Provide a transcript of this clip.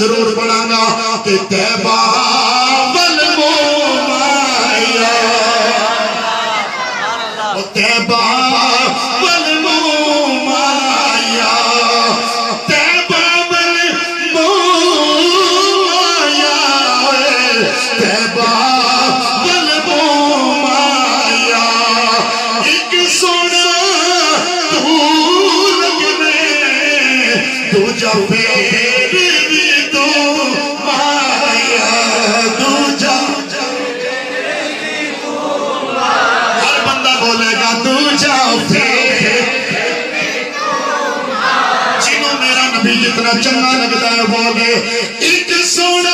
जरूर पढ़ांगा कि तैबा वल मुमाया, तैबा वल मुमाया, तैबा वल मुमाया, तैबा वल मुमाया। एक सोना तू लगने दूजा फेर भी तू माया, दूजा हर बंदा बोलेगा दूजा फेर। जिन्हों मेरा नबी जितना चंगा लगता है बोले एक सोना